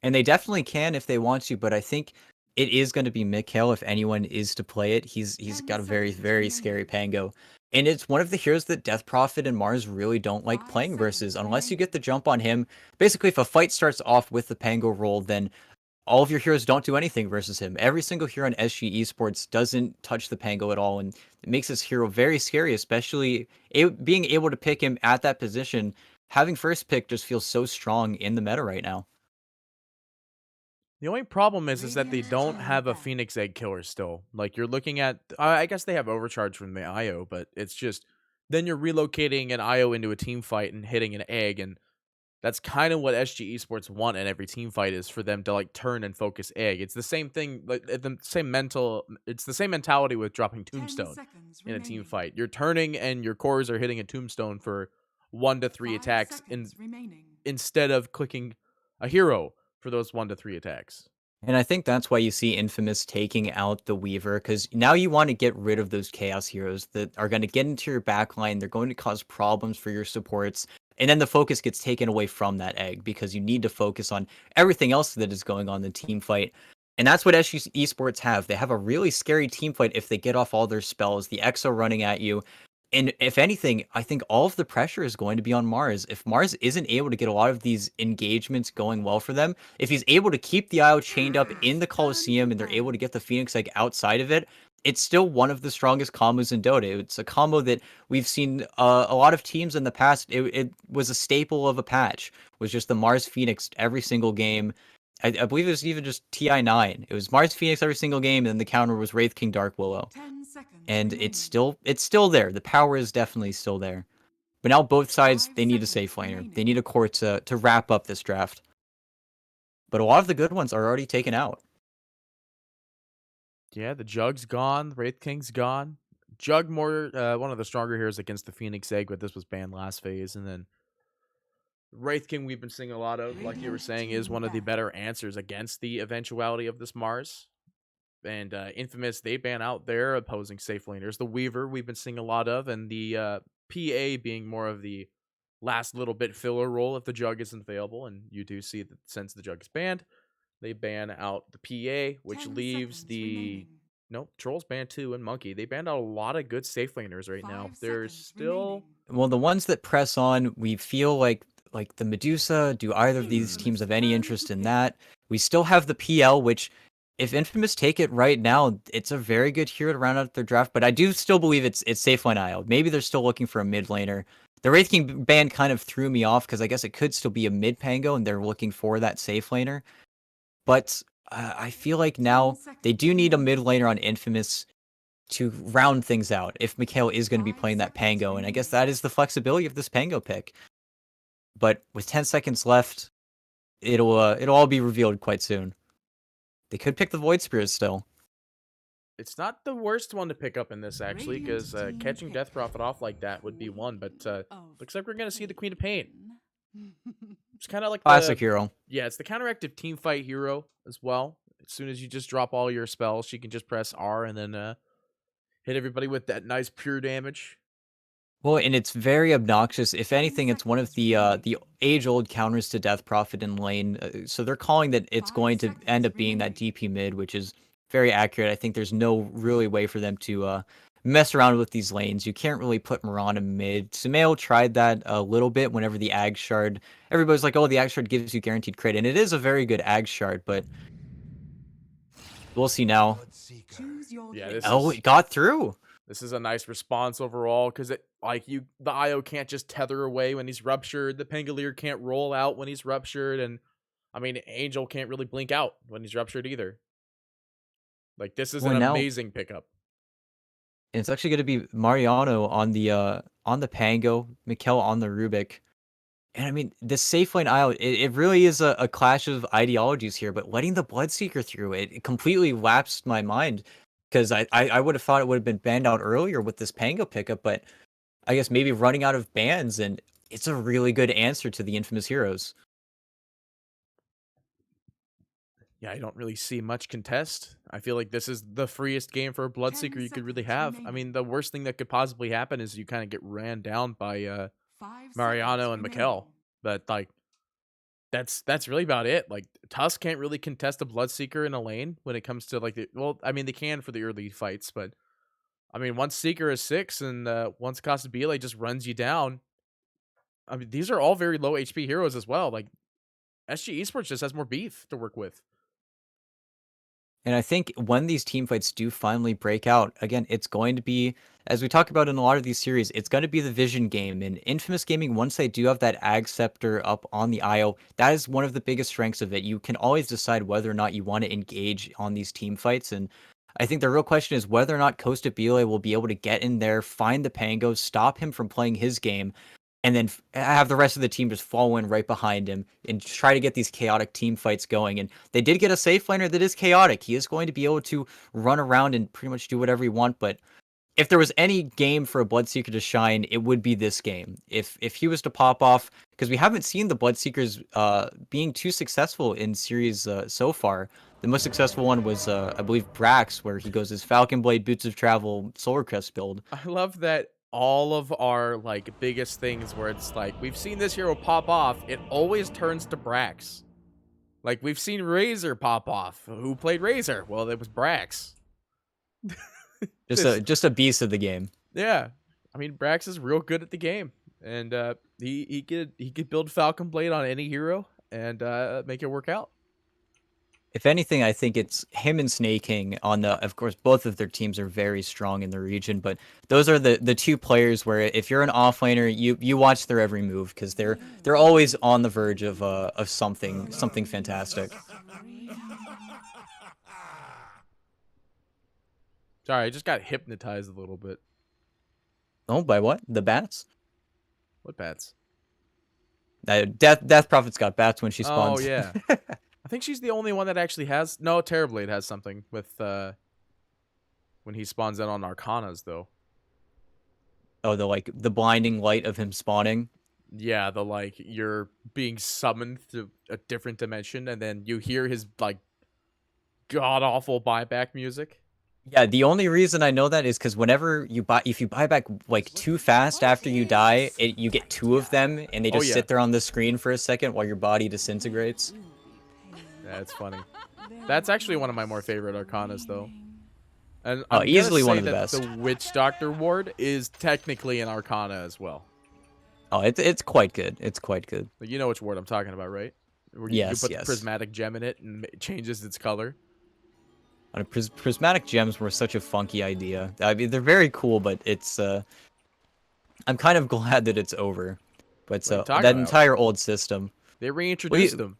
And they definitely can if they want to, but I think it is gonna be Mikhail if anyone is to play it. He's 10 got a very, seconds very scary remaining. Pango. And it's one of the heroes that Death Prophet and Mars really don't like 5 playing versus. seconds Unless you remaining. get the jump on him. Basically, if a fight starts off with the Pango roll, then all of your heroes don't do anything versus him. Every single hero in SG Esports doesn't touch the Pango at all, and it makes this hero very scary, especially being able to pick him at that position. Having first pick just feels so strong in the meta right now. The only problem is that they Radiant are don't turning have a back. Phoenix Egg killer still. Like you're looking at, I guess they have overcharge from the IO, but it's just then you're relocating an IO into a team fight and hitting an egg, and that's kind of what SG Esports want in every team fight is for them to like turn and focus egg. It's the same thing, like the same it's the same mentality with dropping 10 Tombstone seconds in a team remaining. fight. You're turning and your cores are hitting a Tombstone for 1 to 3 5 attacks seconds remaining. instead of clicking a hero for those 1 to 3 attacks. And I think that's why you see Infamous taking out the Weaver, because now you want to get rid of those Chaos heroes that are going to get into your backline. They're going to cause problems for your supports. And then the focus gets taken away from that egg because you need to focus on everything else that is going on in the team fight. And that's what SU Esports have. They have a really scary team fight if they get off all their spells, the EXO running at you. And if anything, I think all of the pressure is going to be on Mars. If Mars isn't able to get a lot of these engagements going well for them, if he's able to keep the IO chained up in the Coliseum Turning and they're back. able to get the Phoenix Egg outside of it, it's still one of the strongest combos in Dota. It's a combo that we've seen a lot of teams in the past. It was a staple of a patch, was just the Mars Phoenix every single game. I believe it was even just TI9. It was Mars Phoenix every single game, and then the counter was Wraith King Dark Willow. 10 seconds And remaining. it's still there. The power is definitely still there. But now both sides 5 they need a safe seconds laner. They remaining. need a core to wrap up this draft. But a lot of the good ones are already taken out. Yeah, the Jug's gone. Wraith King's gone. Jug more one of the stronger heroes against the Phoenix Egg, but this was banned last phase. And then Wraith King we've been seeing a lot of, like you were Radiant saying, is turning one of the back. better answers against the eventuality of this Mars. And Infamous, they ban out their opposing safe laners. The Weaver we've been seeing a lot of, and the PA being more of the last little bit filler role if the Jug isn't available. And you do see that since the Jug is banned, they ban out the PA, which 10 leaves seconds the remaining. nope, Trolls banned too, and Monkey. They banned out a lot of good safe laners right now. 5 There's seconds still remaining. Well, the ones that press on, we feel like the Medusa. Do either of these teams Infamous have any turn to interest in pick. that? We still have the PL, which if Infamous take it right now, it's a very good hero to round out their draft. But I do still believe it's safe lane IO. Maybe they're still looking for a mid laner. The Wraith King ban kind of threw me off because I guess it could still be a mid Pango and they're looking for that safe laner. But I feel like 10 now they seconds do need a mid remaining. laner on Infamous to round things out if Mikhail is going to be 5 playing that seconds Pango. And I guess remaining. that is the flexibility of this Pango pick. But with 10 seconds left, it'll all be revealed quite soon. They could pick the Void Spirit still. it's not the worst one to pick up in this actually, Radiant because team catching Death pick. Prophet off like that would be one, Queen but of looks like we're gonna see the Queen of Pain. Pain. It's kind of like Classic the hero. yeah, it's the counteractive team fight hero as well. As soon as you just drop all your spells, she can just press R and then hit everybody with that nice pure damage. Well, and it's very obnoxious. If 10 anything, it's one of seconds remaining. the age-old counters to Death Prophet in lane. So they're calling that it's 5 going to end seconds up being that remaining. DP mid, which is very accurate. I think there's no really way for them to mess around with these lanes. You can't really put Mirana mid. Sumail tried that a little bit whenever the Ag Shard. Everybody's like, "Oh, the Ag Shard gives you guaranteed crit," and it is a very good Ag Shard, but we'll see now. Choose your Yeah, hero. Oh, it got through. this is a nice response overall because it like you the IO can't just tether away when he's ruptured. The Pangolier can't roll out when he's ruptured, and I mean Angel can't really blink out when he's ruptured either. Like this is Well, an and now amazing pickup. it's actually going to be Mariano on the Pango, Mikkel on the Rubik. And I mean, the safe lane aisle, it really is a clash of ideologies here, but letting the Bloodseeker through it completely lapsed my mind because I would have thought it would have been banned out earlier with this Pango pickup, but I guess maybe running out of bans, and it's a really good answer to the infamous heroes. Yeah, I don't really see much contest. I feel like this is the freest game for a 10 Bloodseeker you could really seconds have. I remaining. mean, the worst thing that could possibly happen is you kind of get ran down by 5 seconds Mariano and Mikkel. remaining. But like that's really about it. Like Tusk can't really contest a Bloodseeker in a lane when it comes to like well, I mean they can for the early fights, but I mean once Seeker is 6 and once Castabile just runs you down. I mean these are all very low HP heroes as well. Like SG Esports just has more beef to work with. And I think when these team fights do finally break out, again, it's going to be, as we talk about in a lot of these series, it's going to be the vision game. And Infamous Gaming, once they do have that Ag Scepter up on the IO, that is one of the biggest strengths of it. You can always decide whether or not you want to engage on these team fights. And I think the real question is whether or not Costa Bile will be able to get in there, find the Pango, stop him from playing his game, and then have the rest of the team just follow in right behind him and try to get these chaotic team fights going. And they did get a safe laner that is chaotic. He is going to be able to run around and pretty much do whatever he wants. But if there was any game for a Bloodseeker to shine, it would be this game. If he was to pop off, because we haven't seen the Bloodseekers being too successful in series so far. The most successful one was, I believe, Brax, where he goes his Falcon Blade, Boots of Travel, Solar Crest build. I love that all of our like biggest things where it's like we've seen this hero pop off, it always turns to Brax. Like we've seen Razor pop off. Who played Razor? Well, it was Brax. Just a beast of the game. Yeah, I mean Brax is real good at the game, and he could build Falcon Blade on any hero and make it work out. If anything, I think it's him and Snake King on the. Of course, both of their teams are very strong in the region, but those are the two players where if you're an offlaner, you watch their every move because they're always on the verge of something fantastic. Sorry, I just got hypnotized a little bit. Oh, by what? The bats? What bats? Death Prophet's got bats when she spawns. Oh yeah. I think she's the only one that actually has. No, Terrorblade has something with when he spawns in on Arcanas though. Oh, the blinding light of him spawning. Yeah, the like you're being summoned to a different dimension, and then you hear his like god awful buyback music. Yeah, the only reason I know that is because whenever if you buy back like too fast after you die, you get 2 of them, and they just sit there on the screen for a second while your body disintegrates. That's funny. That's actually one of my more favorite Arcanas, though. And easily one of the best. The Witch Doctor Ward is technically an Arcana as well. Oh, it's quite good. It's quite good. You know which ward I'm talking about, right? Where you Yes, put yes. the prismatic gem in it and it changes its color. Prismatic gems were such a funky idea. I mean, they're very cool, but it's I'm kind of glad that it's over. But that entire old system. They reintroduced them.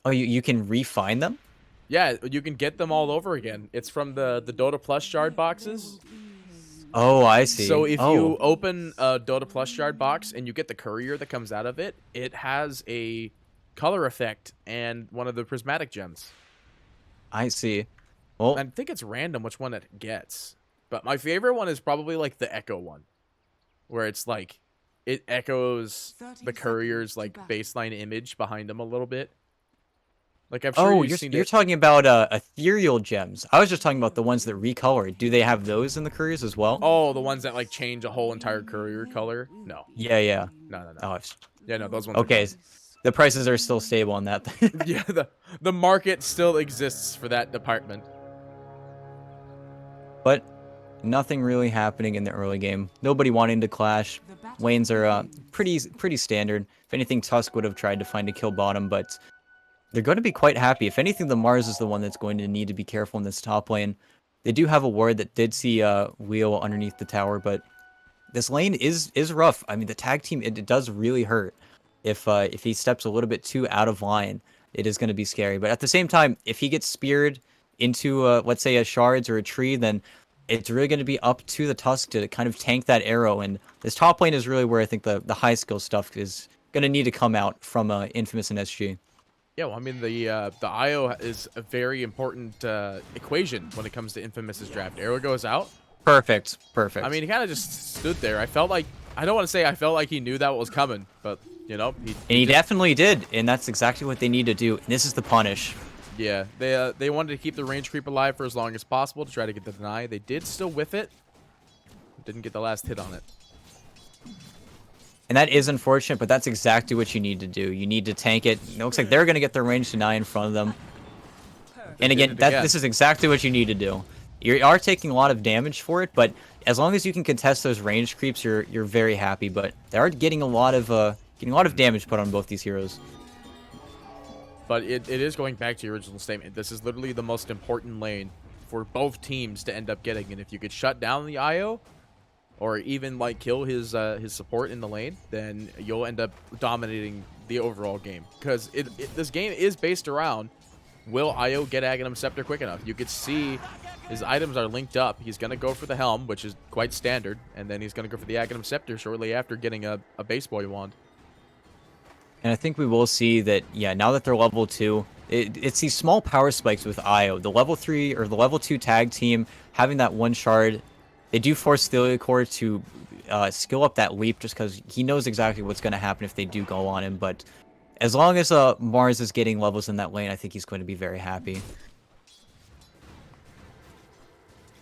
Oh, you can refine them? Yeah, you can get them all over again. It's from the Dota Plus shard boxes. Oh, I see. So if you open a Dota Plus shard box and you get the courier that comes out of it, it has a color effect and one of the prismatic gems. I see. Well, I think it's random which one it gets. But my favorite one is probably like the Echo one, where it's like it echoes the courier's like baseline image behind them a little bit. Like I'm sure you're talking about ethereal gems. I was just talking about the ones that recolor. Do they have those in the couriers as well? Oh, the ones that like change a whole entire courier color? No. Yeah. No. Oh, yeah, no, those ones. Okay, the prices are still stable on that. Yeah, the market still exists for that department. But nothing really happening in the early game. Nobody wanting to clash. Lanes are pretty standard. If anything, Tusk would have tried to find a kill bottom, but they're going to be quite happy. If anything, the Mars is the one that's going to need to be careful in this top lane. They do have a ward that did see Wheel underneath the tower, but this lane is rough. I mean, the tag team, it does really hurt. If he steps a little bit too out of line, it is going to be scary. But at the same time, if he gets speared into, let's say, a shards or a tree, then it's really going to be up to the Tusk to kind of tank that arrow. And this top lane is really where I think the high skill stuff is going to need to come out from Infamous and SG. Yeah, well, I mean, the IO is a very important equation when it comes to Infamous's draft. Arrow goes out. Perfect. I mean, he kind of just stood there. I felt like, I don't want to say I felt like he knew that was coming, but, you know. He definitely did, and that's exactly what they need to do. And this is the punish. Yeah, they wanted to keep the range creep alive for as long as possible to try to get the deny. They did still whiff it. Didn't get the last hit on it. And that is unfortunate, but that's exactly what you need to do. You need to tank it. It looks like they're going to get their range deny in front of them. And again, this is exactly what you need to do. You are taking a lot of damage for it, but as long as you can contest those range creeps, you're very happy. But they are getting a lot of damage put on both these heroes. But it is going back to your original statement. This is literally the most important lane for both teams to end up getting. And if you could shut down the IO, or even like kill his support in the lane, then you'll end up dominating the overall game. Because this game is based around, will IO get Aghanim Scepter quick enough? You could see his items are linked up. He's going to go for the Helm, which is quite standard, and then he's going to go for the Aghanim Scepter shortly after getting a Base Boy wand. And I think we will see that, yeah, now that they're level 2, it's these small power spikes with IO. The level 3 or the level 2 tag team having that one shard, they do force Theliacore to skill up that leap just because he knows exactly what's going to happen if they do go on him. But as long as Mars is getting levels in that lane, I think he's going to be very happy.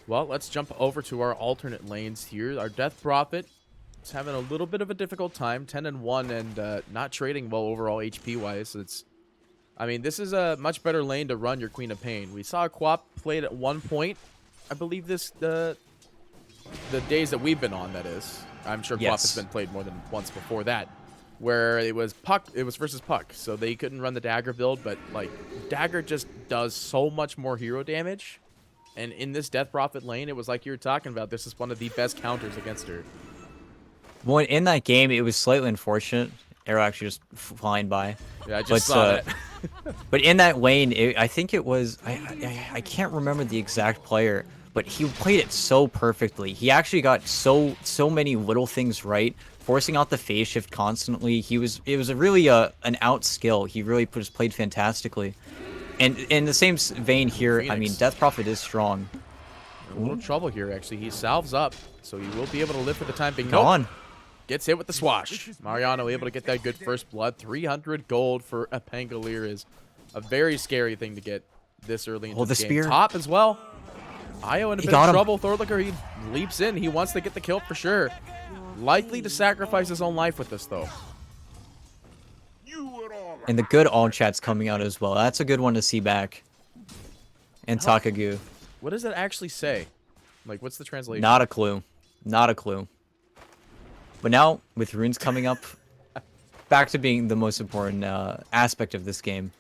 Well, let's jump over to our alternate lanes here. Our Death Prophet is having a little bit of a difficult time, 10-1, and not trading well overall HP-wise. I mean, this is a much better lane to run your Queen of Pain. We saw Quap played at one point. I believe the days that we've been on, that is. I'm sure Quap has been played more than once before that, where it was versus Puck, so they couldn't run the Dagger build, but like Dagger just does so much more hero damage. And in this Death Prophet lane, it was like you were talking about, this is one of the best counters against her. Well, in that game, it was slightly unfortunate. Arrow actually just flying by. Yeah, I just saw that. But in that lane, I think it was... I can't remember the exact player, but he played it so perfectly. He actually got so many little things right, forcing out the phase shift constantly. It was really an out skill. He really just played fantastically. And in the same vein here, Phoenix. I mean, Death Prophet is strong. A little trouble here, actually. He salves up, so he will be able to live for the time being. Gone. Gets hit with the swash. Mariano able to get that good first blood. 300 gold for a Pangolier is a very scary thing to get this early into the game. Spear. Top as well. Io in a bit of trouble. Thorlicker, he leaps in. He wants to get the kill for sure. Likely to sacrifice his own life with this, though. And the good all chat's coming out as well. That's a good one to see back. And Takagu. What does that actually say? Like, what's the translation? Not a clue. Not a clue. But now, with runes coming up, back to being the most important aspect of this game.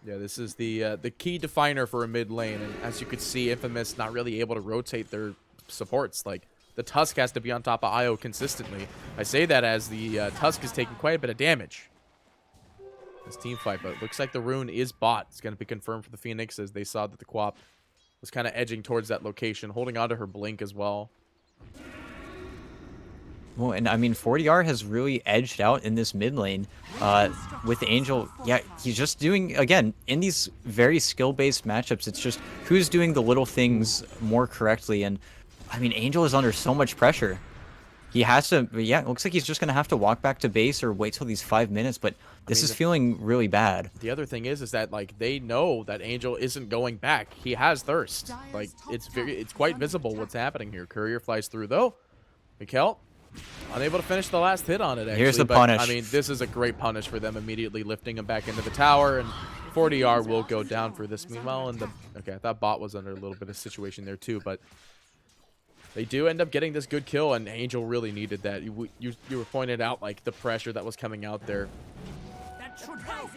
Yeah, this is the key definer for a mid lane. And as you could see, Infamous not really able to rotate their supports. Like, the Tusk has to be on top of Io consistently. I say that as the Tusk is taking quite a bit of damage. This team fight, but it looks like the rune is bought. It's going to be confirmed for the Phoenix as they saw that the Quap was kind of edging towards that location, holding onto her blink as well. Well, and I mean, 40R has really edged out in this mid lane with Angel. Yeah, he's just doing, again, in these very skill-based matchups, it's just who's doing the little things more correctly. And I mean, Angel is under so much pressure. He has to, yeah, it looks like he's just going to have to walk back to base or wait till these 5 minutes, but this is feeling really bad. The other thing is that, like, they know that Angel isn't going back. He has thirst. Like, it's quite visible what's happening here. Courier flies through, though. Mikkel, unable to finish the last hit on it, actually. Here's the punish. I mean, this is a great punish for them, immediately lifting him back into the tower, and 40R will go down for this. Meanwhile, okay, I thought Bot was under a little bit of situation there, too, but they do end up getting this good kill, and Angel really needed that. You were pointed out, like, the pressure that was coming out there.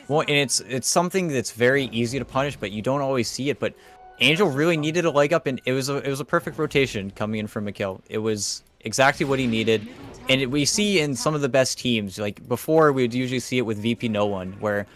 Well, and it's something that's very easy to punish, but you don't always see it. But Angel really needed a leg up, and it was a perfect rotation coming in from Mikkel. It was exactly what he needed, and we see in some of the best teams, like before, we would usually see it with VP No One, where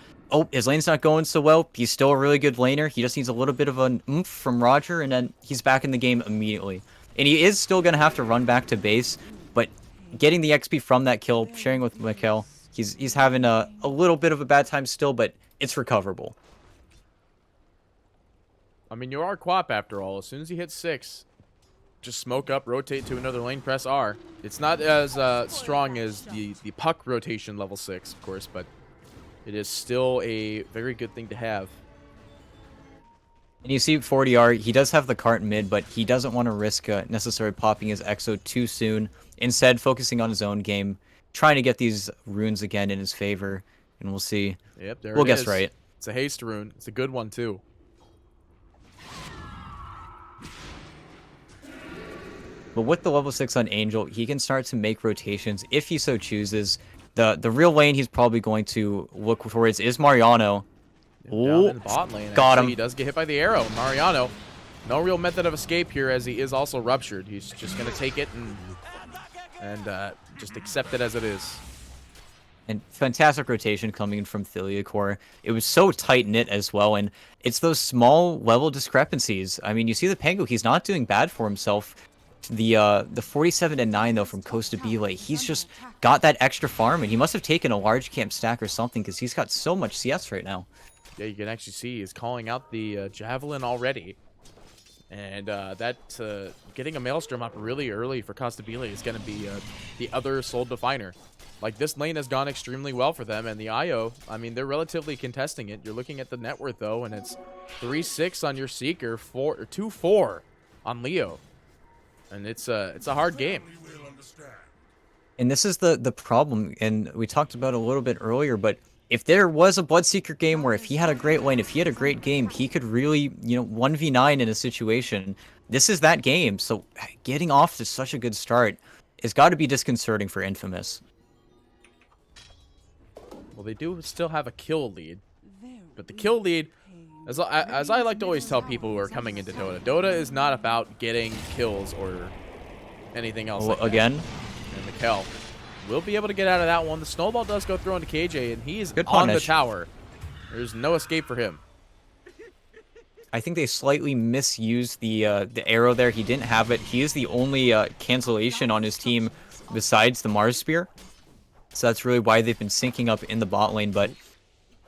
his lane's not going so well. He's still a really good laner. He just needs a little bit of an oomph from Roger, and then he's back in the game immediately. And he is still going to have to run back to base, but getting the XP from that kill, sharing with Mikkel, he's having a little bit of a bad time still, but it's recoverable. I mean, you are Quap after all. As soon as you hit 6, just smoke up, rotate to another lane, press R. It's not as strong as the Puck rotation level 6, of course, but it is still a very good thing to have. And you see 40R, he does have the cart mid, but he doesn't want to risk necessarily popping his Exo too soon. Instead, focusing on his own game. trying to get these runes again in his favor, and we'll see. Yep, there We'll it guess is. right. It's a haste rune. It's a good one, too. But with the level 6 on Angel, he can start to make rotations if he so chooses. The real lane he's probably going to look towards is Mariano. Down in the bot lane. Got Actually, him. he does get hit by the arrow. Mariano, no real method of escape here, as he is also ruptured. He's just going to take it and just accept it as it is. And fantastic rotation coming in from Theliacore. It was so tight-knit as well, and it's those small level discrepancies. I mean, you see the Pango, he's not doing bad for himself. The 47-9, though, from Costa Bile, he's just got that extra farm, and he must have taken a large camp stack or something, because he's got so much CS right now. Yeah, you can actually see he's calling out the Javelin already. And getting a Maelstrom up really early for Costa Bile is going to be the other Soul Definer. Like, this lane has gone extremely well for them, and the IO, I mean, they're relatively contesting it. You're looking at the net worth, though, and it's 3-6 on your Seeker, 2-4 on Leo. And it's a hard game. And this is the problem, and we talked about it a little bit earlier, but if there was a Bloodseeker game where if he had a great lane, if he had a great game, he could really, 1v9 in a situation. This is that game, so getting off to such a good start has got to be disconcerting for Infamous. Well, they do still have a kill lead, but the kill lead, as I like to always tell people who are coming into Dota, Dota is not about getting kills or anything else like that. Again? And Mikkel will be able to get out of that one. The snowball does go through onto KJ, and he's Good on the punish. tower. There's no escape for him. I think they slightly misused the arrow there. He didn't have it. He is the only cancellation on his team besides the Mars Spear. So that's really why they've been syncing up in the bot lane. But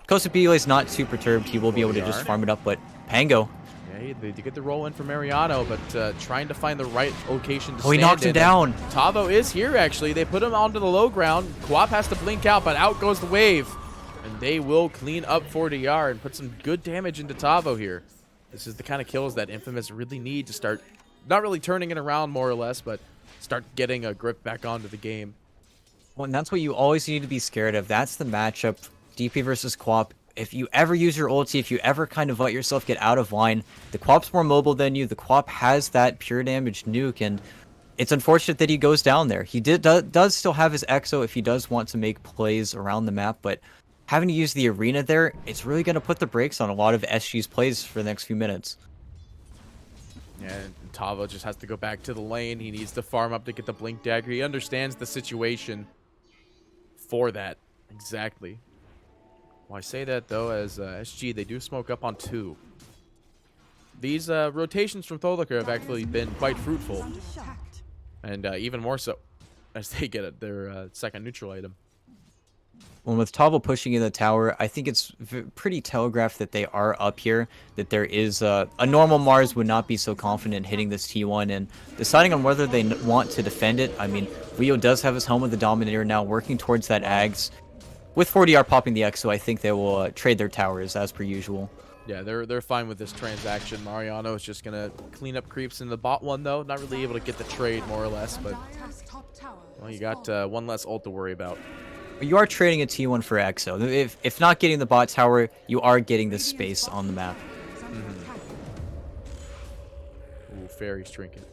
Costa Bile is not too perturbed. He will be able to just farm it up. But Pango. Yeah, they get the roll in for Mariano, but trying to find the right location to stand He knocked him down. Tavo is here, actually. They put him onto the low ground. Quap has to blink out, but out goes the wave. And they will clean up for DR and put some good damage into Tavo here. This is the kind of kills that Infamous really need to start, not really turning it around more or less, but start getting a grip back onto the game. Well, and that's what you always need to be scared of. That's the matchup, DP versus Quap. If you ever use your ulti, if you ever kind of let yourself get out of line, the Quap's more mobile than you. The Quap has that pure damage nuke, and it's unfortunate that he goes down there. He does still have his Exo if he does want to make plays around the map, but having to use the arena there, it's really going to put the brakes on a lot of SG's plays for the next few minutes. And Tavo just has to go back to the lane. He needs to farm up to get the Blink Dagger. He understands the situation for that. Exactly. Well, I say that, though, as SG, they do smoke up on 2. These rotations from Tholiker have actually been quite fruitful. And even more so as they get their second neutral item. Well, with Tavo pushing in the tower, I think it's pretty telegraphed that they are up here, that there is a normal Mars would not be so confident hitting this T1, and deciding on whether they want to defend it. I mean, Leo does have his Helm of the Dominator now, working towards that Ags. With 4DR popping the Exo, I think they will trade their towers as per usual. Yeah, they're fine with this transaction. Mariano is just going to clean up creeps in the bot one, though. Not really able to get the trade, more or less, but well, you got one less ult to worry about. You are trading a T1 for Exo. If not getting the bot tower, you are getting this space on the map. Ooh, Fairy's Trinket.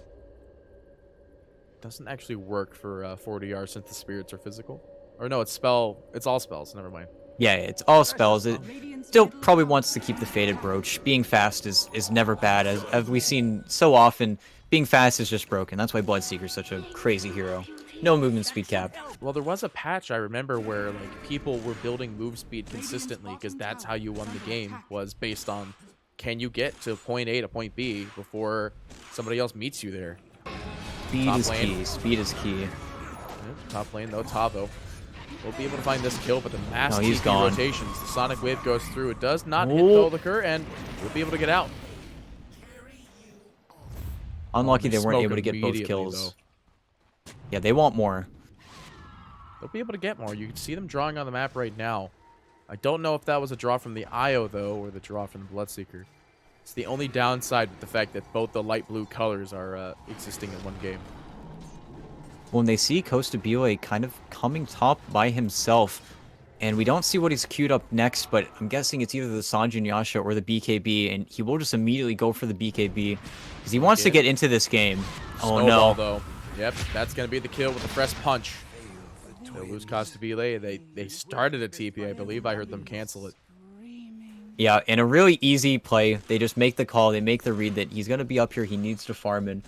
Doesn't actually work for 4DR since the spirits are physical. Or no, it's all spells. Never mind. Yeah, it's all spells. It still probably wants to keep the Fated Brooch. Being fast is never bad. As we've seen so often, being fast is just broken. That's why Bloodseeker is such a crazy hero. No movement speed cap. Well, there was a patch I remember where like people were building move speed consistently because that's how you won the game, was based on can you get to point A to point B before somebody else meets you there. Speed is key. Speed is key. Yep, top lane though, Tavo will be able to find this kill, but the mass he's TP gone. rotations, the Sonic Wave goes through. It does not hit Tholiker, and we'll be able to get out. Unlucky they weren't Smoke able to get both immediately, kills. though. Yeah, they want more. They'll be able to get more. You can see them drawing on the map right now. I don't know if that was a draw from the IO, though, or the draw from the Bloodseeker. It's the only downside with the fact that both the light blue colors are existing in one game. when they see Costabile kind of coming top by himself. And we don't see what he's queued up next, but I'm guessing it's either the Sanjin Yasha or the BKB, and he will just immediately go for the BKB because he wants to get into this game. Oh Snowball, no. though. Yep, that's going to be the kill with the fresh punch. They'll lose Costabile. They started a TP, I believe. I heard them cancel it. Yeah, and a really easy play. They just make the call. They make the read that he's going to be up here. He needs to farm, and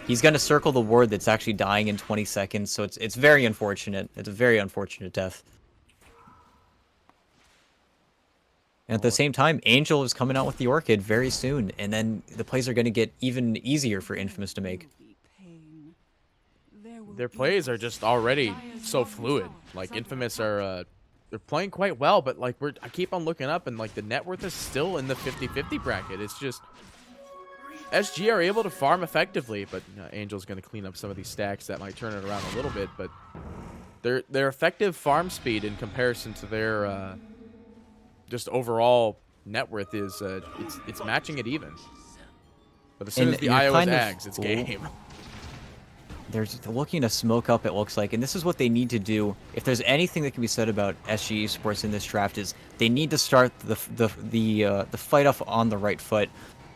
he's going to circle the ward that's actually dying in 20 seconds. So it's very unfortunate. It's a very unfortunate death. And at the same time, Angel is coming out with the Orchid very soon, and then the plays are going to get even easier for Infamous to make. Their plays are just already so fluid. Like, Infamous are they're playing quite well, but like I keep on looking up, and like the net worth is still in the 50-50 bracket. It's just SG are able to farm effectively, but Angel's going to clean up some of these stacks that might turn it around a little bit. But their effective farm speed in comparison to their just overall net worth is it's matching it even. But as soon as the IO is Ags, it's game. They're looking to smoke up, it looks like, and this is what they need to do. If there's anything that can be said about SG Esports in this draft, is they need to start the fight off on the right foot.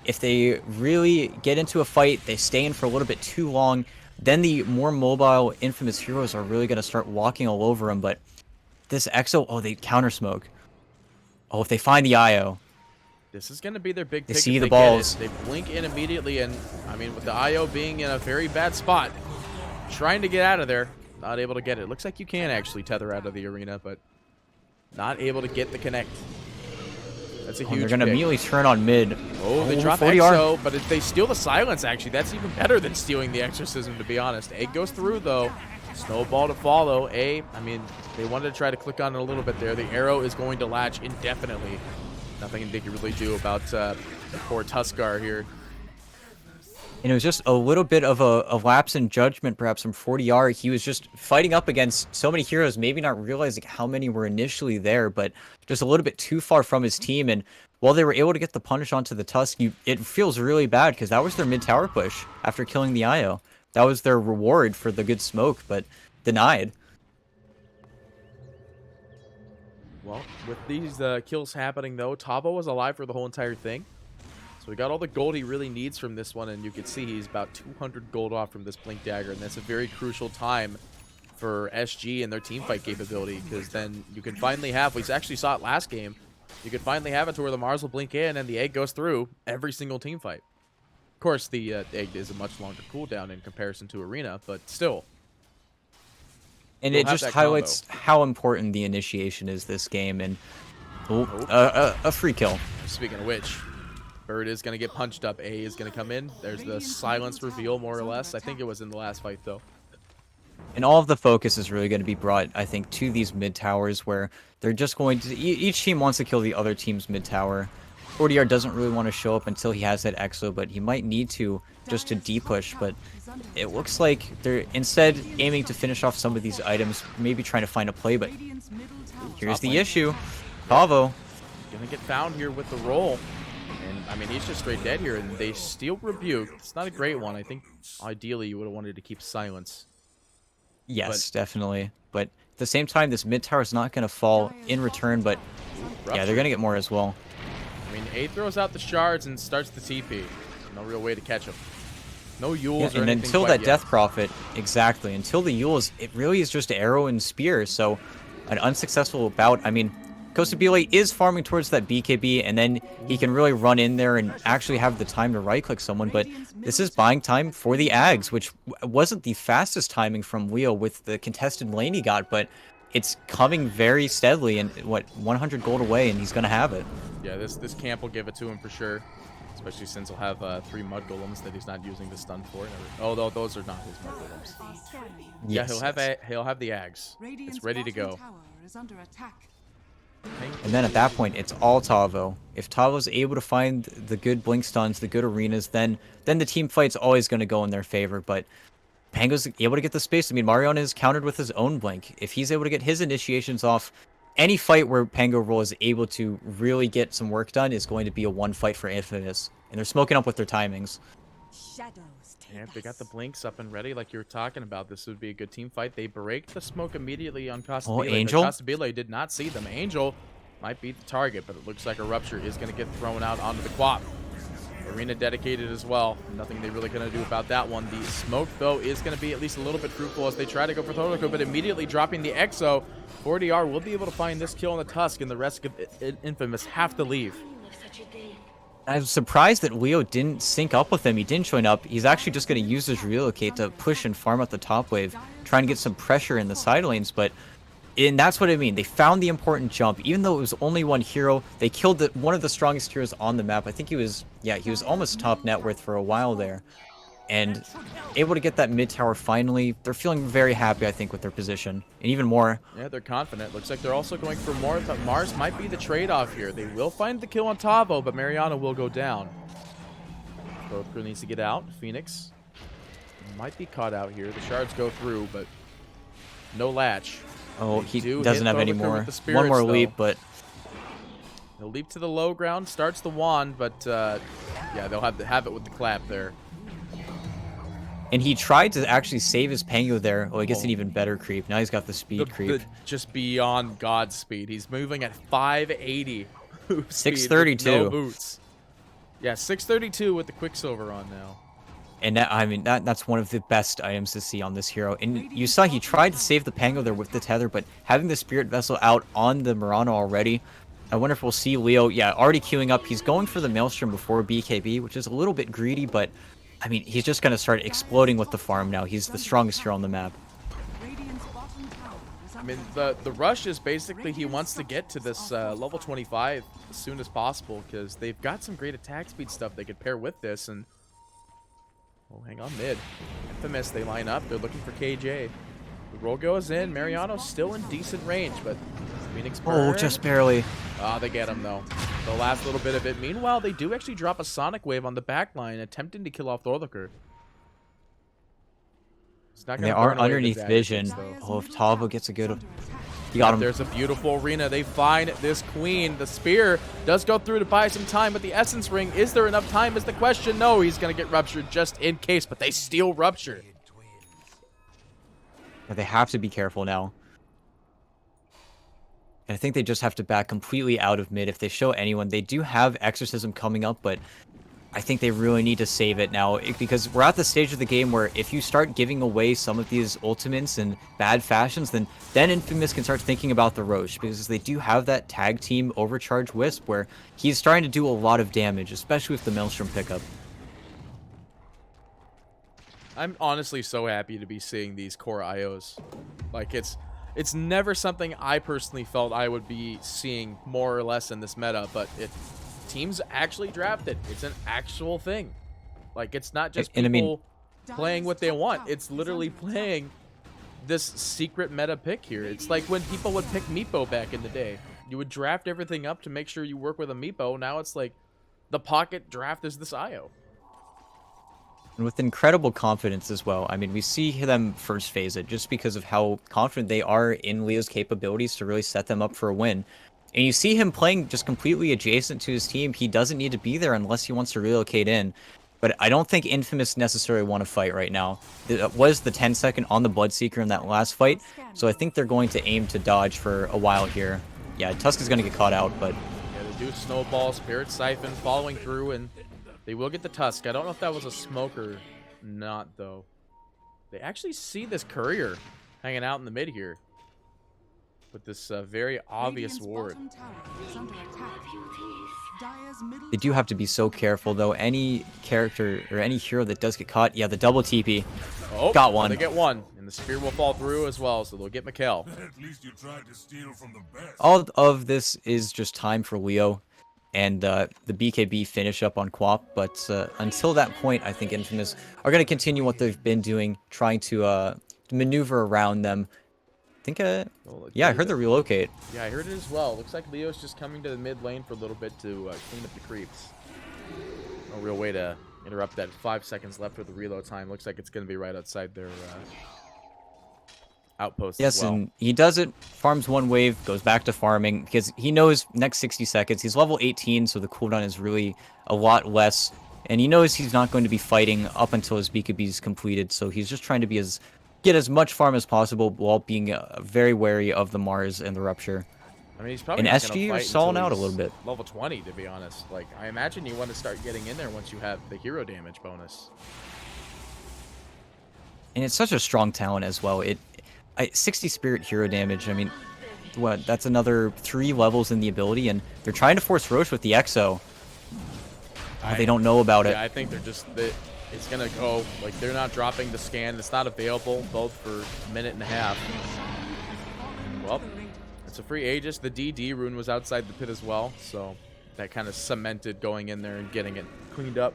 If they really get into a fight, they stay in for a little bit too long, then the more mobile Infamous heroes are really going to start walking all over them. But this EXO, oh, they counter smoke. Oh, if they find the IO. This is going to be their big pick. They see the balls. They blink in immediately, and I mean, with the IO being in a very bad spot, trying to get out of there, not able to get it. Looks like you can actually tether out of the arena, but not able to get the connect. That's a huge They're going to immediately turn on mid. Oh, they drop EXO, but if they steal the silence, actually, that's even better than stealing the exorcism, to be honest. Egg goes through, though. Snowball to follow. I mean, they wanted to try to click on it a little bit there. The arrow is going to latch indefinitely. Nothing they can really do about the poor Tuskar here. And it was just a little bit of a lapse in judgment, perhaps, from 40R. He was just fighting up against so many heroes, maybe not realizing how many were initially there, but just a little bit too far from his team. And while they were able to get the punish onto the Tusk, it feels really bad because that was their mid-tower push after killing the IO. That was their reward for the good smoke, but denied. Well, with these kills happening, though, Tavo was alive for the whole entire thing. So we got all the gold he really needs from this one, and you can see he's about 200 gold off from this Blink Dagger, and that's a very crucial time for SG and their teamfight capability, because then you can finally have, we actually saw it last game, you could finally have it to where the Mars will blink in and the egg goes through every single teamfight. Of course, the egg is a much longer cooldown in comparison to Arena, but still. And it just highlights how important the initiation is this game, and a free kill. Speaking of which, Bird is going to get punched up. A is going to come in. There's the silence reveal, more or less. I think it was in the last fight, though. And all of the focus is really going to be brought, I think, to these mid towers, where they're just going to... Each team wants to kill the other team's mid tower. 40R doesn't really want to show up until he has that EXO, but he might need to just to D-push. But it looks like they're instead aiming to finish off some of these items, maybe trying to find a play, but here's the issue. Pavo gonna get found here with the roll. And, I mean, he's just straight dead here, and they steal Rebuke. It's not a great one. I think, ideally, you would have wanted to keep silence. Yes, definitely. But at the same time, this mid tower is not going to fall in return, but yeah, they're going to get more as well. I mean, A throws out the shards and starts the TP. No real way to catch him. No Yules or anything. And until that Death Prophet, exactly, until the Yules, it really is just arrow and spear. So an unsuccessful bout, I mean, Costabile is farming towards that BKB, and then he can really run in there and actually have the time to right-click someone, but this is buying time for the Ags, which wasn't the fastest timing from Leo with the contested lane he got, but it's coming very steadily, and 100 gold away, and he's going to have it. Yeah, this camp will give it to him for sure, especially since he'll have 3 mud golems that he's not using the stun for. Oh, those are not his mud golems. Yes, yeah, he'll have the Ags. It's ready to go. And then at that point, it's all Tavo. If Tavo's able to find the good blink stuns, the good arenas, then the team fight's always going to go in their favor. But Pango's able to get the space. I mean, Marion is countered with his own blink. If he's able to get his initiations off, any fight where Pango Roll is able to really get some work done is going to be a one fight for Infamous. And they're smoking up with their timings. Shadows take And they got the us. blinks up and ready like you were talking about. This would be a good team fight. They break the smoke immediately on Oh, Castabile. Angel? Castabile did not see them. Angel might be the target, but it looks like a rupture is going to get thrown out onto the quap. Arena dedicated as well. Nothing they really going to do about that one. The smoke, though, is going to be at least a little bit fruitful as they try to go for Thoroko, but immediately dropping the Exo. 4DR will be able to find this kill on the Tusk, and the rest of Infamous have to leave. I was surprised that Leo didn't sync up with him. He didn't join up. He's actually just going to use his relocate to push and farm up the top wave, trying to get some pressure in the side lanes, but and that's what I mean. They found the important jump. Even though it was only one hero, they killed one of the strongest heroes on the map. I think he was almost top net worth for a while there. And able to get that mid tower finally. They're feeling very happy, I think, with their position. And even more. Yeah, they're confident. Looks like they're also going for more, but Mars might be the trade-off here. They will find the kill on Tavo, but Mariano will go down. Both needs to get out. Phoenix might be caught out here. The shards go through, but no latch. Oh, They he do doesn't hit have any Thorliker more. with the spirits, One more though. leap, but They'll leap to the low ground, starts the wand, but yeah, they'll have it with the clap there. and he tried to actually save his Pango there. Oh, he gets an even better creep. Now he's got the speed creep. Just beyond God speed. He's moving at 580. Speed with 632. No boots. Yeah, 632 with the Quicksilver on now. And that, I mean, that's one of the best items to see on this hero. And you saw he tried to save the Pango there with the tether, but having the Spirit Vessel out on the Murano already, I wonder if we'll see Leo, yeah, already queuing up. He's going for the Maelstrom before BKB, which is a little bit greedy, but, I mean, he's just going to start exploding with the farm now. He's the strongest hero on the map. Radiant's bottom tower is I under mean, attack. the rush is basically he wants to get to this level 25 as soon as possible because they've got some great attack speed stuff they could pair with this. And oh, hang on mid. Infamous, they line up. They're looking for KJ. The roll goes in. Mariano's still in decent range, but Phoenix burn. Oh, just barely. Ah, they get him though. The last little bit of it. Meanwhile, they do actually drop a Sonic Wave on the back line, attempting to kill off Thorliker. It's not And they gonna are burn away the underneath daggers, vision. though. Oh, if Tavo gets a good... Under attack. He got him. There's a beautiful arena. They find this queen. The spear does go through to buy some time, but the essence ring, is there enough time is the question. No, he's going to get ruptured just in case, but they steal rupture. But they have to be careful now. And I think they just have to back completely out of mid. If they show anyone, they do have Exorcism coming up, but I think they really need to save it now because we're at the stage of the game where if you start giving away some of these ultimates in bad fashions, then Infamous can start thinking about the Roche because they do have that tag team overcharge Wisp where he's starting to do a lot of damage, especially with the Maelstrom pickup. I'm honestly so happy to be seeing these core IOs. Like, it's never something I personally felt I would be seeing more or less in this meta, but teams actually draft it. It's an actual thing. Like, it's not just And I mean- people playing what they want. It's literally playing this secret meta pick here. It's like when people would pick Meepo back in the day. You would draft everything up to make sure you work with a Meepo. Now it's like the pocket draft is this IO. And with incredible confidence as well. I mean, we see them first phase it just because of how confident they are in Leo's capabilities to really set them up for a win. And you see him playing just completely adjacent to his team. He doesn't need to be there unless he wants to relocate in. But I don't think Infamous necessarily want to fight right now. It was the 10-second on the Bloodseeker in that last fight, so I think they're going to aim to dodge for a while here. Yeah, Tusk is going to get caught out, but... Yeah, they do Snowball, Spirit Siphon, following through, and they will get the Tusk. I don't know if that was a smoke or not, though. They actually see this Courier hanging out in the mid here with this very obvious Radiant's ward. bottom tower is under attack. Dire's middle They do have to be so careful, though. Any character or any hero that does get caught, yeah, the double TP. Oh, Got one. They get one, and the spear will fall through as well, so they'll get Mikkel. At least you tried to steal from the best. All of this is just time for Leo and the BKB finish up on Quap, but until that point, I think Infamous are going to continue what they've been doing, trying to maneuver around them. I think, yeah, I heard the relocate. Yeah, I heard it as well. Looks like Leo's just coming to the mid lane for a little bit to clean up the creeps. No real way to interrupt that. 5 seconds left for the reload time. Looks like it's going to be right outside their outpost Yes, as well. and he does it, farms one wave, goes back to farming, because he knows next 60 seconds, he's level 18, so the cooldown is really a lot less. And he knows he's not going to be fighting up until his BKB is completed, so he's just trying to get as much farm as possible while being very wary of the Mars and the Rupture. I mean, he's probably And not gonna SG are fight stalling until out a he's little bit. level 20, to be honest. Like, I imagine you want to start getting in there once you have the hero damage bonus. And it's such a strong talent as well. 60 spirit hero damage. I mean, what? That's another 3 levels in the ability, and they're trying to force Roche with the Exo. They don't know about it. Yeah, I think it's gonna go like they're not dropping the scan. It's not available both for a minute and a half. Well, it's a free Aegis. The DD rune was outside the pit as well, so that kind of cemented going in there and getting it cleaned up.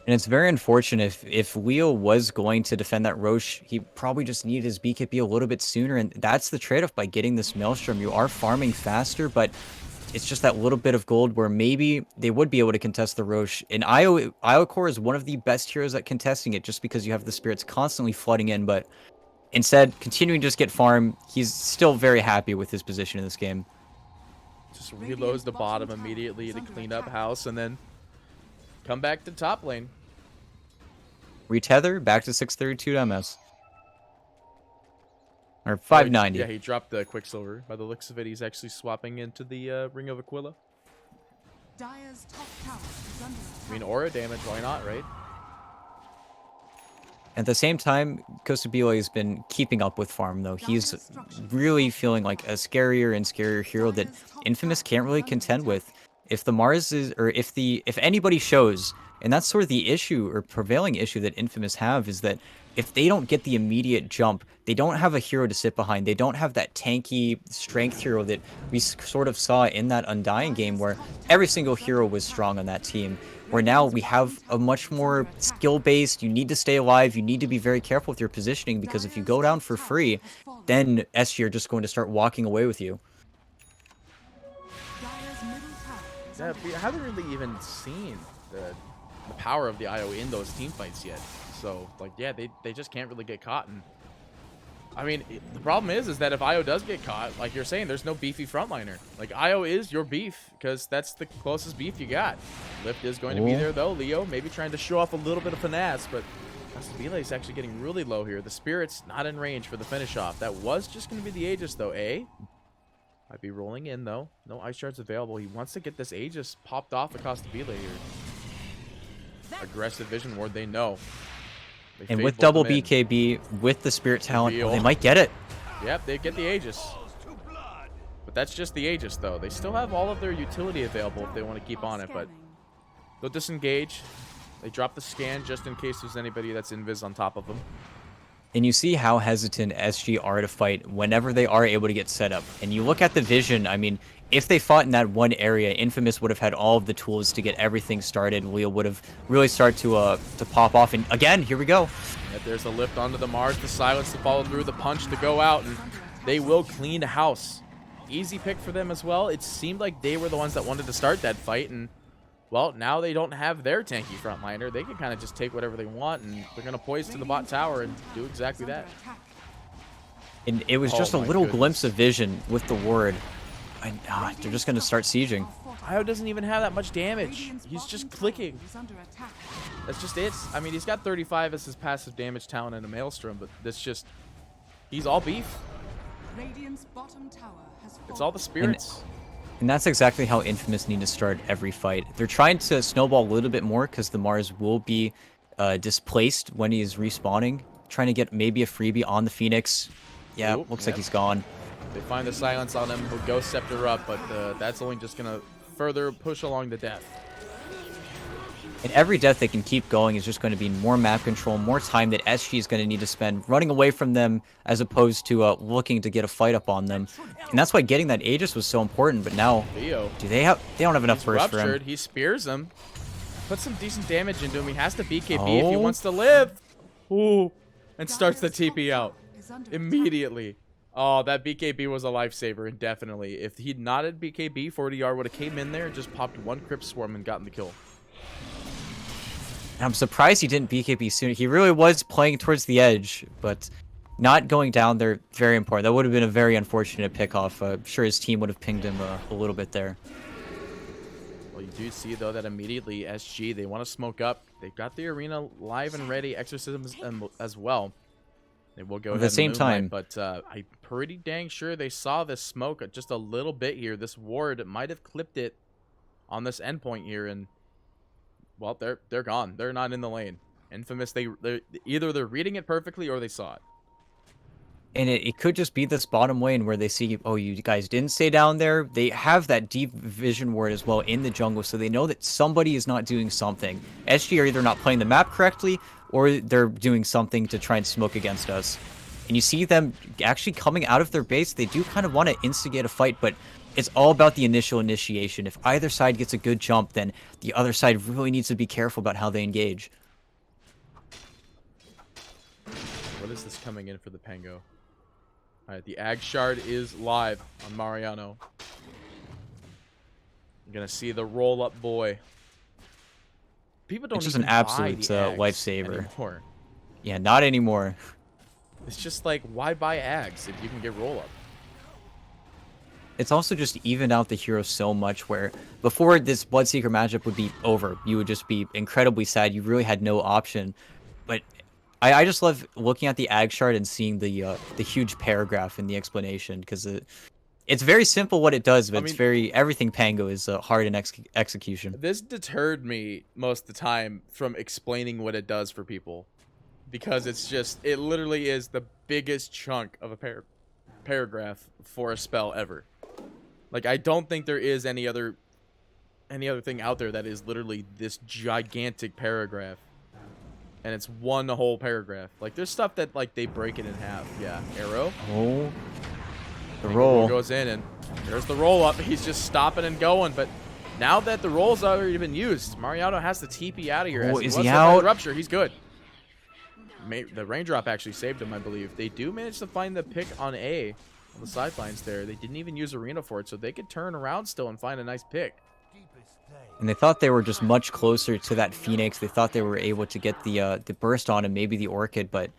And it's very unfortunate if Leo was going to defend that Roche, he probably just needed his BKB a little bit sooner, and that's the trade-off by getting this Maelstrom. You are farming faster, but it's just that little bit of gold where maybe they would be able to contest the Roche. And Io Core is one of the best heroes at contesting it just because you have the spirits constantly flooding in, but instead, continuing to just get farm, he's still very happy with his position in this game. Just reloads the bottom immediately to clean up house and then come back to top lane. Retether, back to 632 MS. Or 590. Yeah, he dropped the Quicksilver. By the looks of it, he's actually swapping into the Ring of Aquila. Dire's top tower is under I mean, aura damage, why not, right? At the same time, Kostabile has been keeping up with farm, though. He's really feeling like a scarier and scarier hero that Infamous can't really contend with. If the Mars is, or if anybody shows, and that's sort of the issue or prevailing issue that Infamous have, is that if they don't get the immediate jump, they don't have a hero to sit behind. They don't have that tanky strength hero that we sort of saw in that Undying game where every single hero was strong on that team. Where now we have a much more skill-based, you need to stay alive, you need to be very careful with your positioning, because if you go down for free, then SG are just going to start walking away with you. Yeah, we haven't really even seen the power of the IO in those team fights yet. So, like, yeah, they just can't really get caught. And I mean, the problem is that if IO does get caught, like you're saying, there's no beefy frontliner. Like, IO is your beef, because that's the closest beef you got. Lift is going to be there, though. Leo maybe trying to show off a little bit of finesse, but Castabile is actually getting really low here. The Spirit's not in range for the finish off. That was just going to be the Aegis, though, eh? Might be rolling in, though. No Ice Shards available. He wants to get this Aegis popped off of Castabile here. Aggressive Vision Ward, they know. And with double BKB, with the Spirit talent, they might get it. Yep, they get the Aegis. But that's just the Aegis, though. They still have all of their utility available if they want to keep on it, but they'll disengage. They drop the scan just in case there's anybody that's invis on top of them. And you see how hesitant SG are to fight whenever they are able to get set up. And you look at the vision, I mean, if they fought in that one area, Infamous would have had all of the tools to get everything started. Leo would have really started to pop off. And again, here we go. Yep, there's a lift onto the Mars, the silence to follow through, the punch to go out, and they will clean house. Easy pick for them as well. It seemed like they were the ones that wanted to start that fight, and well, now they don't have their tanky frontliner. They can kind of just take whatever they want, and they're going to poise to the bot tower and do exactly that. And it was just a little glimpse of vision with the ward. They're just going to start sieging. IO doesn't even have that much damage. He's just clicking. That's just it. I mean, he's got 35 as his passive damage talent in a Maelstrom, but that's just... he's all beef. It's all the spirits. And that's exactly how Infamous need to start every fight. They're trying to snowball a little bit more because the Mars will be displaced when he's respawning. Trying to get maybe a freebie on the Phoenix. Yeah, looks like he's gone. They find the silence on him. He'll Ghost Scepter up, but that's only just going to further push along the death. And every death they can keep going is just going to be more map control, more time that SG is going to need to spend running away from them as opposed to looking to get a fight up on them. And that's why getting that Aegis was so important. But now, Leo, they don't have enough burst for him. He spears him. Puts some decent damage into him. He has to BKB if he wants to live. Ooh. And starts the TP out immediately. Oh, that BKB was a lifesaver, indefinitely. If he'd not had BKB, 40R would have came in there and just popped one Crypt Swarm and gotten the kill. I'm surprised he didn't BKB sooner. He really was playing towards the edge, but not going down there, very important. That would have been a very unfortunate pickoff. I'm sure his team would have pinged him a little bit there. Well, you do see, though, that immediately SG, they want to smoke up. They've got the arena live and ready, exorcisms as well. They will go At ahead the and same moonlight, time, but I'm pretty dang sure they saw this smoke just a little bit here. This ward might have clipped it on this endpoint here, and well, they're gone. They're not in the lane. Infamous, they're either they're reading it perfectly or they saw it. and it could just be this bottom lane where they see, oh, you guys didn't stay down there. They have that deep vision ward as well in the jungle, so they know that somebody is not doing something. SG are either not playing the map correctly, or they're doing something to try and smoke against us. And you see them actually coming out of their base. They do kind of want to instigate a fight, but it's all about the initial initiation. If either side gets a good jump, then the other side really needs to be careful about how they engage. What is this coming in for the Pango? All right, the Ag Shard is live on Mariano. You're going to see the roll-up boy. People don't It's just even an absolute buy the Ags lifesaver. anymore. Yeah, not anymore. It's just like, why buy Ags if you can get roll-up? It's also just evened out the heroes so much where before this Bloodseeker matchup would be over, you would just be incredibly sad. You really had no option. But I just love looking at the Ag Shard and seeing the huge paragraph in the explanation, because it's very simple what it does, but it's everything Pango is hard in execution. This deterred me most of the time from explaining what it does for people, because it literally is the biggest chunk of a paragraph for a spell ever. Like, I don't think there is any other thing out there that is literally this gigantic paragraph. And it's one whole paragraph. Like, there's stuff that, like, they break it in half. Yeah, arrow. Oh, the Pango roll goes in, and there's the roll up. He's just stopping and going. But now that the roll's already been used, Mariano has the TP out of here. Oh, as is was he hit by out? the rupture. He's good. The raindrop actually saved him, I believe. They do manage to find the pick on A on the sidelines there. They didn't even use arena for it, so they could turn around still and find a nice pick. And they thought they were just much closer to that Phoenix. They thought they were able to get the burst on and maybe the Orchid, but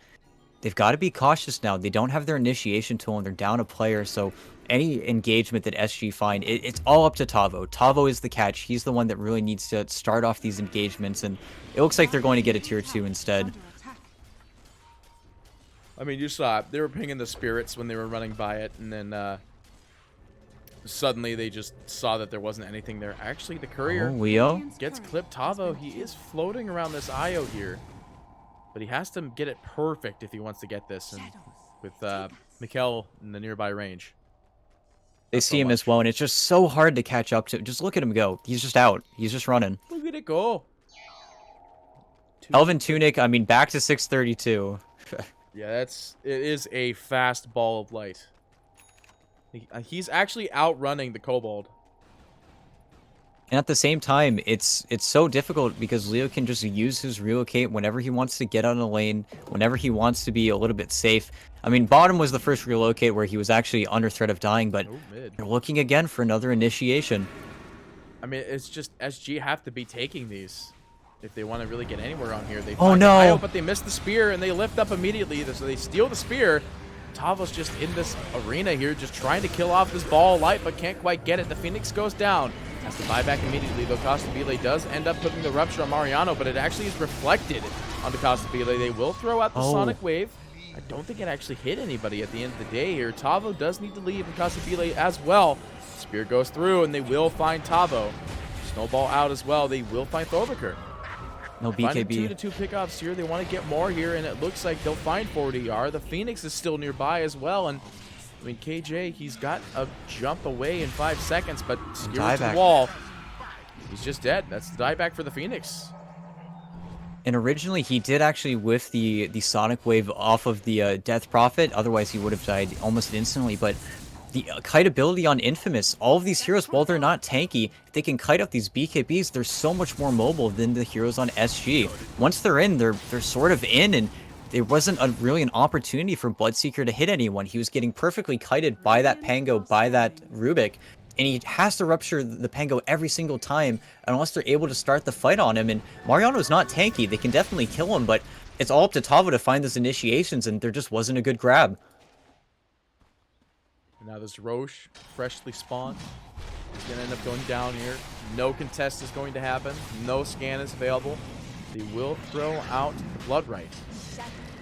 they've got to be cautious now. They don't have their initiation tool and they're down a player, so any engagement that SG find, it's all up to Tavo. Tavo is the catch. He's the one that really needs to start off these engagements, and it looks like they're going to get a tier 2 instead. I mean, you saw it. They were pinging the spirits when they were running by it, and then suddenly they just saw that there wasn't anything there. Actually, the courier Leo gets clipped. Tavo, he is floating around this IO here, but he has to get it perfect if he wants to get this, and with Mikkel in the nearby range. They see him as well, and it's just so hard to catch up to. Just look at him go. He's just out. He's just running. Look at it go. Elven Tunic, I mean, back to 632. Yeah, it is a fast ball of light. He's actually outrunning the Kobold. And at the same time, it's so difficult because Leo can just use his relocate whenever he wants to get out of the lane, whenever he wants to be a little bit safe. I mean, bottom was the first relocate where he was actually under threat of dying, but they're looking again for another initiation. I mean, it's just SG have to be taking these if they want to really get anywhere on here. They Oh, find no. the IO, but they miss the spear, and they lift up immediately. So they steal the spear. Tavo's just in this arena here, just trying to kill off this ball of light, but can't quite get it. The Phoenix goes down. Has to buy back immediately, though Costabile does end up putting the rupture on Mariano, but it actually is reflected onto Costabile. They will throw out the Sonic Wave. I don't think it actually hit anybody at the end of the day here. Tavo does need to leave, and Costabile as well. Spear goes through, and they will find Tavo. Snowball out as well. They will find Thorviker. No Finding BKB. 2-2 pickoffs here. They want to get more here, and it looks like they'll find 40R. The Phoenix is still nearby as well, and I mean, KJ, he's got a jump away in 5 seconds, but skewered to the wall. He's just dead. That's the dieback for the Phoenix. And originally, he did actually whiff the Sonic Wave off of the Death Prophet. Otherwise, he would have died almost instantly. But the kite ability on Infamous, all of these heroes, while they're not tanky, if they can kite out these BKBs, they're so much more mobile than the heroes on SG. Once they're in, they're sort of in, and there wasn't really an opportunity for Bloodseeker to hit anyone. He was getting perfectly kited by that Pango, by that Rubik, and he has to rupture the Pango every single time unless they're able to start the fight on him. And Mariano's not tanky. They can definitely kill him, but it's all up to Tavo to find those initiations, and there just wasn't a good grab. And now this Roche, freshly spawned. He's going to end up going down here. No contest is going to happen. No scan is available. They will throw out the Blood Right.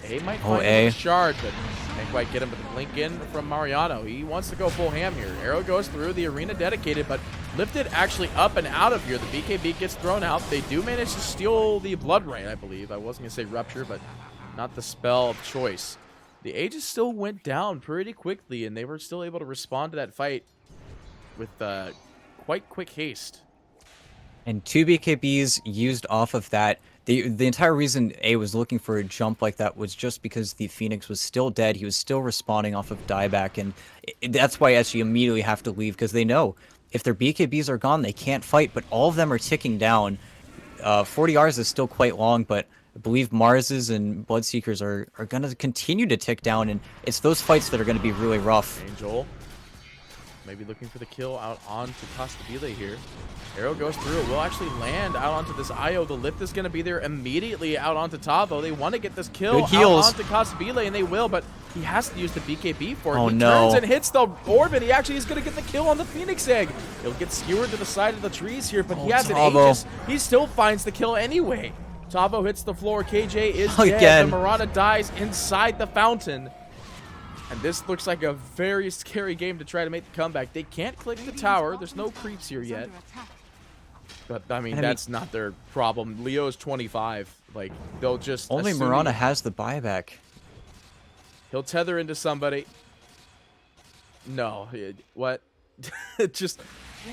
A might find a shard, but can't quite get him. But the blink in from Mariano. He wants to go full ham here. Arrow goes through. The arena dedicated, but lifted actually up and out of here. The BKB gets thrown out. They do manage to steal the Blood Right, I believe. I wasn't going to say Rupture, but not the spell of choice. The Aegis still went down pretty quickly, and they were still able to respond to that fight with quite quick haste. And 2 BKBs used off of that. The entire reason A was looking for a jump like that was just because the Phoenix was still dead. He was still respawning off of dieback, and that's why SG immediately have to leave, because they know if their BKBs are gone, they can't fight, but all of them are ticking down. 40 hours is still quite long, but I believe Mars's and Bloodseekers are going to continue to tick down, and it's those fights that are going to be really rough. Angel maybe looking for the kill out onto Costabile here. Arrow goes through. It will actually land out onto this Io. The lift is going to be there immediately out onto Tavo. They want to get this kill out onto Costabile, and they will, but he has to use the BKB for it. He turns and hits the orb, and he actually is going to get the kill on the Phoenix Egg. He'll get skewered to the side of the trees here, but he has an Aegis. He still finds the kill anyway. Tavo hits the floor. KJ is dead. The Marauder dies inside the fountain. And this looks like a very scary game to try to make the comeback. They can't click the tower. There's no creeps here yet. But, I mean, that's not their problem. Leo's 25. Like, they'll just... Only Marana has the buyback. He'll tether into somebody. No. What? It just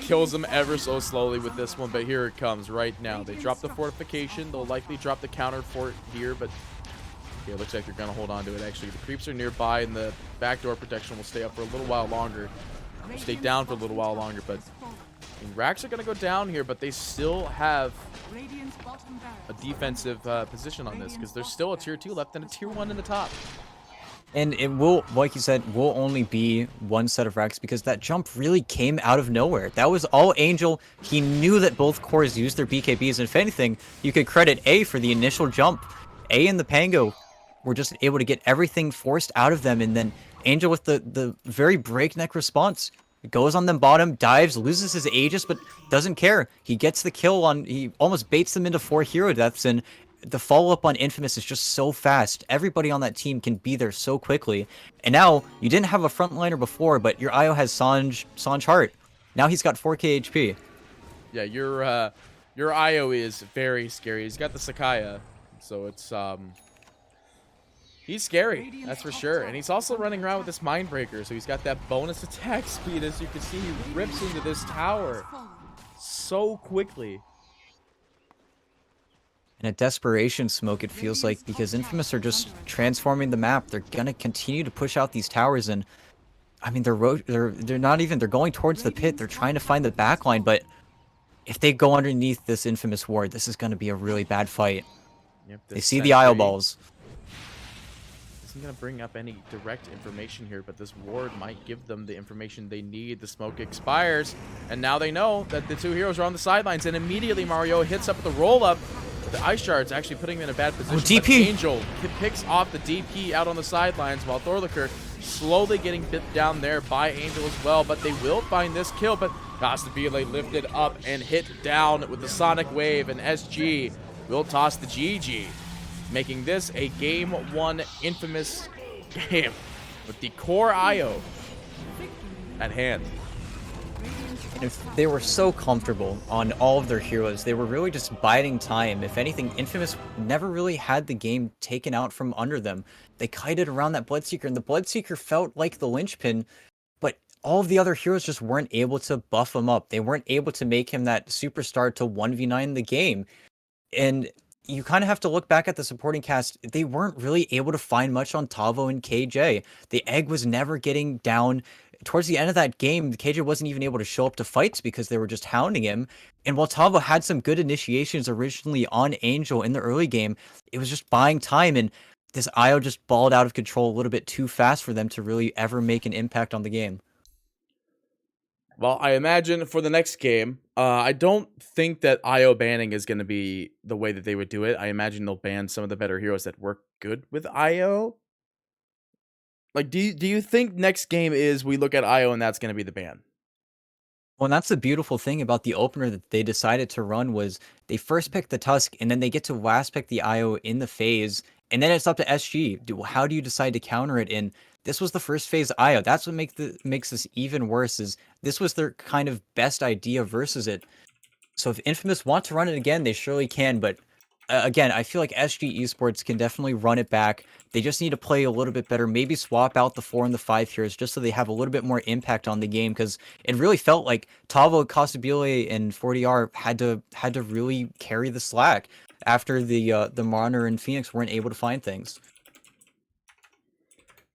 kills them ever so slowly with this one. But here it comes right now. They drop the fortification. They'll likely drop the counter fort here, but... yeah, it looks like they're going to hold on to it, actually. The creeps are nearby, and the backdoor protection will stay up for a little while longer. Stay down for a little while longer, but... I mean, racks are going to go down here, but they still have a defensive position on this, because there's still a tier 2 left and a tier 1 in the top. And it will, like you said, will only be one set of racks, because that jump really came out of nowhere. That was all Angel. He knew that both cores used their BKBs, and if anything, you could credit A for the initial jump. A and the Pango were just able to get everything forced out of them, and then Angel with the very breakneck response goes on them bottom, dives, loses his Aegis, but doesn't care. He gets the kill on, he almost baits them into 4 hero deaths, and the follow-up on Infamous is just so fast. Everybody on that team can be there so quickly. And now, you didn't have a frontliner before, but your IO has Sanj Hart. Now he's got 4k HP. Yeah, your IO is very scary. He's got the Sakaya, so it's he's scary, that's for sure. And he's also running around with this Mindbreaker, so he's got that bonus attack speed. As you can see, he rips into this tower so quickly. And a desperation smoke, it feels like, because Infamous are just transforming the map. They're gonna continue to push out these towers, and I mean, they're going towards the pit. They're trying to find the backline, but if they go underneath this Infamous ward, this is gonna be a really bad fight. Yep, they see the IO balls. Isn't going to bring up any direct information here, but this ward might give them the information they need. The smoke expires, and now they know that the 2 heroes are on the sidelines, and immediately Mario hits up with the roll-up. The ice shard's actually putting them in a bad position. DP! Angel picks off the DP out on the sidelines, while Thorliker slowly getting bit down there by Angel as well, but they will find this kill, but Costabile lifted up and hit down with the Sonic Wave, and SG will toss the GG, making this a Game 1 Infamous game with the core IO at hand. And if they were so comfortable on all of their heroes, they were really just biding time. If anything, Infamous never really had the game taken out from under them. They kited around that Bloodseeker, and the Bloodseeker felt like the linchpin, but all of the other heroes just weren't able to buff him up. They weren't able to make him that superstar to 1v9 the game. And you kind of have to look back at the supporting cast. They weren't really able to find much on Tavo and KJ. The egg was never getting down. Towards the end of that game, KJ wasn't even able to show up to fights because they were just hounding him. And while Tavo had some good initiations originally on Angel in the early game, it was just buying time, and this IO just balled out of control a little bit too fast for them to really ever make an impact on the game. Well, I imagine for the next game, I don't think that IO banning is going to be the way that they would do it. I imagine they'll ban some of the better heroes that work good with IO. Like, do you think next game is we look at IO and that's going to be the ban? Well, and that's the beautiful thing about the opener that they decided to run was they first picked the Tusk, and then they get to last pick the IO in the phase, and then it's up to SG. How do you decide to counter it? And this was the first phase IO. That's what makes this even worse. Is this was their kind of best idea versus it. So if Infamous want to run it again, they surely can. But again, I feel like SG Esports can definitely run it back. They just need to play a little bit better. Maybe swap out the 4 and the 5 heroes just so they have a little bit more impact on the game. Because it really felt like Tavo, Castabile, and 40R had to really carry the slack after the Monitor and Phoenix weren't able to find things.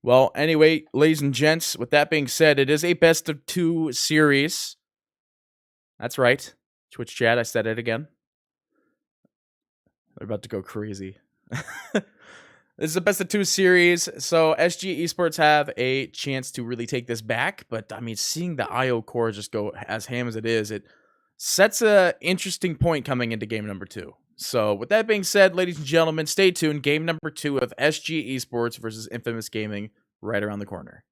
Well, anyway, ladies and gents, with that being said, it is a best of 2 series. That's right. Twitch chat, I said it again. They're about to go crazy. This is a best of 2 series, so SG Esports have a chance to really take this back, but I mean, seeing the IO core just go as ham as it is, it sets a interesting point coming into game number 2. So with that being said, ladies and gentlemen, stay tuned. Game number 2 of SG Esports versus Infamous Gaming right around the corner.